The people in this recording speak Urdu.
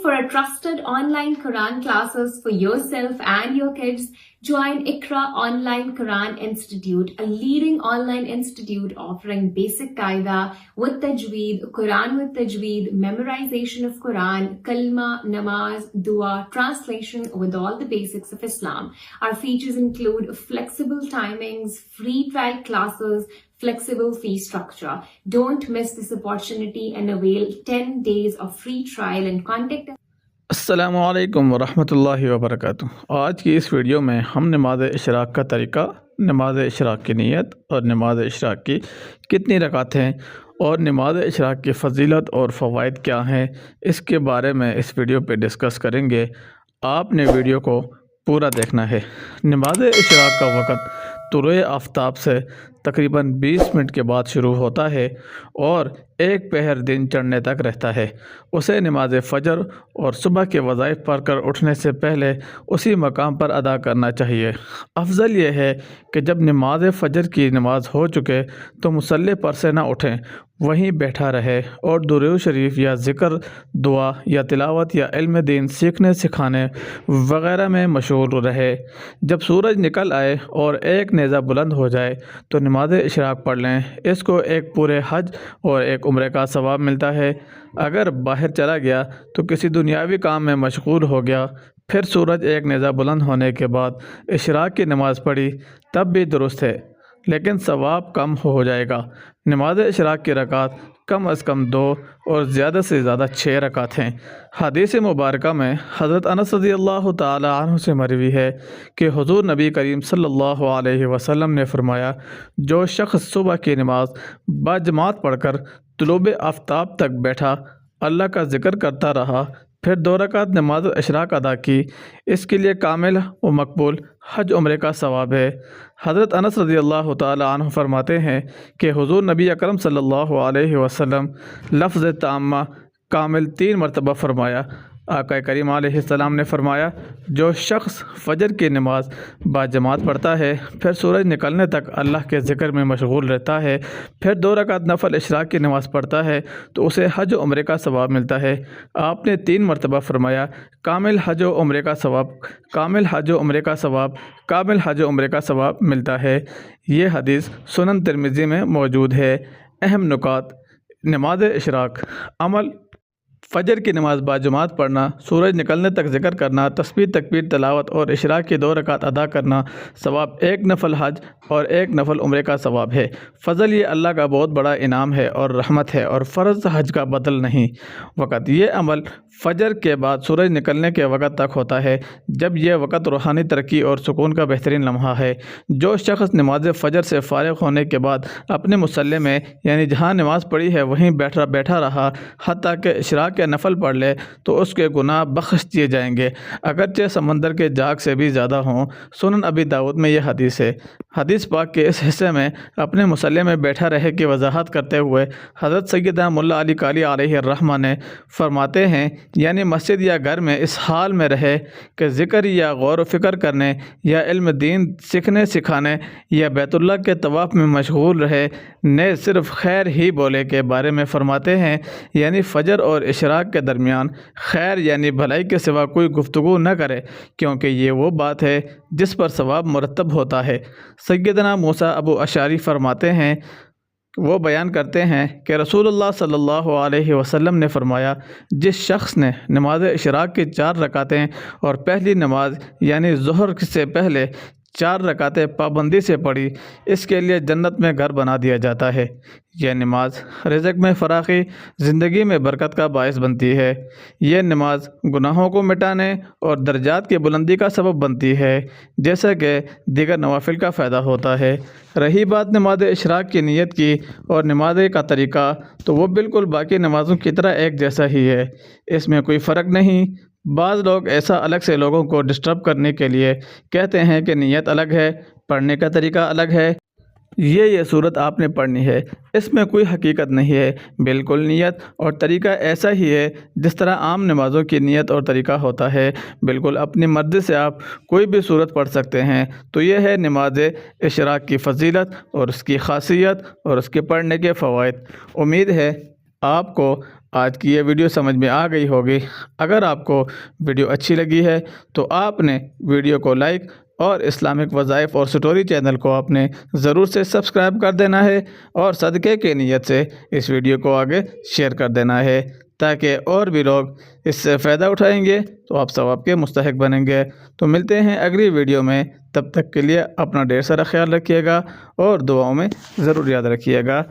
for a trusted online Quran classes for yourself and your kids? Join Iqra Online Quran Institute, a leading online institute offering basic qaida with tajweed, Quran with tajweed, memorization of Quran, kalma, namaz, dua, translation with all the basics of Islam. Our features include flexible timings, free trial classes, flexible fee structure. Don't miss this opportunity and avail 10 days of free trial and contact us. السلام علیکم ورحمۃ اللہ وبرکاتہ۔ آج کی اس ویڈیو میں ہم نماز اشراق کا طریقہ، نماز اشراق کی نیت اور نماز اشراق کی کتنی رکعت ہیں اور نماز اشراق کی فضیلت اور فوائد کیا ہیں، اس کے بارے میں اس ویڈیو پہ ڈسکس کریں گے۔ آپ نے ویڈیو کو پورا دیکھنا ہے۔ نماز اشراق کا وقت طلوع آفتاب سے تقریباً 20 منٹ کے بعد شروع ہوتا ہے اور ایک پہر دن چڑھنے تک رہتا ہے۔ اسے نماز فجر اور صبح کے وظائف پڑھ کر اٹھنے سے پہلے اسی مقام پر ادا کرنا چاہیے۔ افضل یہ ہے کہ جب نماز فجر کی نماز ہو چکے تو مصلی پر سے نہ اٹھیں، وہیں بیٹھا رہے اور درود شریف یا ذکر، دعا یا تلاوت یا علم دین سیکھنے سکھانے وغیرہ میں مشغول رہے۔ جب سورج نکل آئے اور ایک نیزہ بلند ہو جائے تو نماز اشراق پڑھ لیں۔ اس کو ایک پورے حج اور ایک عمرے کا ثواب ملتا ہے۔ اگر باہر چلا گیا تو کسی دنیاوی کام میں مشغول ہو گیا، پھر سورج ایک نیزہ بلند ہونے کے بعد اشراق کی نماز پڑھی تب بھی درست ہے، لیکن ثواب کم ہو جائے گا۔ نماز اشراق کی رکعت کم از کم 2 اور زیادہ سے زیادہ 6 رکعت ہیں۔ حدیث مبارکہ میں حضرت انس رضی اللہ تعالی عنہ سے مروی ہے کہ حضور نبی کریم صلی اللہ علیہ وسلم نے فرمایا، جو شخص صبح کی نماز باجماعت پڑھ کر طلوع آفتاب تک بیٹھا، اللہ کا ذکر کرتا رہا، پھر 2 رکعت نماز اشراق ادا کی، اس کے لیے کامل و مقبول حج عمرے کا ثواب ہے۔ حضرت انس رضی اللہ تعالی عنہ فرماتے ہیں کہ حضور نبی اکرم صلی اللہ علیہ وسلم لفظ تامہ کامل 3 مرتبہ فرمایا۔ آقا کریم علیہ السلام نے فرمایا، جو شخص فجر کی نماز باجماعت پڑھتا ہے، پھر سورج نکلنے تک اللہ کے ذکر میں مشغول رہتا ہے، پھر 2 رکعت نفل اشراق کی نماز پڑھتا ہے تو اسے حج و عمرے کا ثواب ملتا ہے۔ آپ نے 3 مرتبہ فرمایا، کامل حج و عمرے کا ثواب، کامل حج و عمرے کا ثواب، کامل حج و عمرے کا ثواب ملتا ہے۔ یہ حدیث سنن ترمذی میں موجود ہے۔ اہم نکات: نماز اشراق عمل: فجر کی نماز باجماعت پڑھنا، سورج نکلنے تک ذکر کرنا، تسبیح تکبیر تلاوت اور اشراق کی 2 رکعت ادا کرنا، ثواب 1 نفل حج اور 1 نفل عمرے کا ثواب ہے۔ فضل: یہ اللہ کا بہت بڑا انعام ہے اور رحمت ہے اور فرض حج کا بدل نہیں۔ وقت: یہ عمل فجر کے بعد سورج نکلنے کے وقت تک ہوتا ہے، جب یہ وقت روحانی ترقی اور سکون کا بہترین لمحہ ہے۔ جو شخص نماز فجر سے فارغ ہونے کے بعد اپنے مصلی میں یعنی جہاں نماز پڑھی ہے وہیں بیٹھا رہا حتیٰ کہ اشراق کے نفل پڑھ لے تو اس کے گناہ بخش دیے جائیں گے، اگرچہ سمندر کے جاگ سے بھی زیادہ ہوں۔ سنن ابی داؤد میں یہ حدیث ہے۔ حدیث پاک کے اس حصے میں اپنے مصلی میں بیٹھا رہے کی وضاحت کرتے ہوئے حضرت سیدنا ملا علی قاری علیہ الرحمہ نے فرماتے ہیں، یعنی مسجد یا گھر میں اس حال میں رہے کہ ذکر یا غور و فکر کرنے یا علم دین سیکھنے سکھانے یا بیت اللہ کے طواف میں مشغول رہے، نے صرف خیر ہی بولے کے بارے میں فرماتے ہیں، یعنی فجر اور اشراق کے درمیان خیر یعنی بھلائی کے سوا کوئی گفتگو نہ کرے، کیونکہ یہ وہ بات ہے جس پر ثواب مرتب ہوتا ہے۔ سیدنا موسیٰ ابو اشعری فرماتے ہیں، وہ بیان کرتے ہیں کہ رسول اللہ صلی اللہ علیہ وسلم نے فرمایا، جس شخص نے نماز اشراق کی 4 رکعتیں اور پہلی نماز یعنی ظہر سے پہلے 4 رکعتیں پابندی سے پڑھی، اس کے لیے جنت میں گھر بنا دیا جاتا ہے۔ یہ نماز رزق میں فراخی، زندگی میں برکت کا باعث بنتی ہے۔ یہ نماز گناہوں کو مٹانے اور درجات کی بلندی کا سبب بنتی ہے، جیسا کہ دیگر نوافل کا فائدہ ہوتا ہے۔ رہی بات نماز اشراق کی نیت کی اور نماز کا طریقہ، تو وہ بالکل باقی نمازوں کی طرح ایک جیسا ہی ہے، اس میں کوئی فرق نہیں۔ بعض لوگ ایسا الگ سے لوگوں کو ڈسٹرب کرنے کے لیے کہتے ہیں کہ نیت الگ ہے، پڑھنے کا طریقہ الگ ہے، یہ صورت آپ نے پڑھنی ہے، اس میں کوئی حقیقت نہیں ہے۔ بالکل نیت اور طریقہ ایسا ہی ہے جس طرح عام نمازوں کی نیت اور طریقہ ہوتا ہے، بالکل اپنی مرضی سے آپ کوئی بھی صورت پڑھ سکتے ہیں۔ تو یہ ہے نماز اشراق کی فضیلت اور اس کی خاصیت اور اس کے پڑھنے کے فوائد۔ امید ہے آپ کو آج کی یہ ویڈیو سمجھ میں آ گئی ہوگی۔ اگر آپ کو ویڈیو اچھی لگی ہے تو آپ نے ویڈیو کو لائک اور اسلامک وظائف اور سٹوری چینل کو آپ نے ضرور سے سبسکرائب کر دینا ہے، اور صدقے کی نیت سے اس ویڈیو کو آگے شیئر کر دینا ہے، تاکہ اور بھی لوگ اس سے فائدہ اٹھائیں گے تو آپ ثواب کے مستحق بنیں گے۔ تو ملتے ہیں اگلی ویڈیو میں، تب تک کے لیے اپنا ڈھیر سارا خیال رکھیے گا اور دعاؤں میں ضرور یاد رکھیے گا۔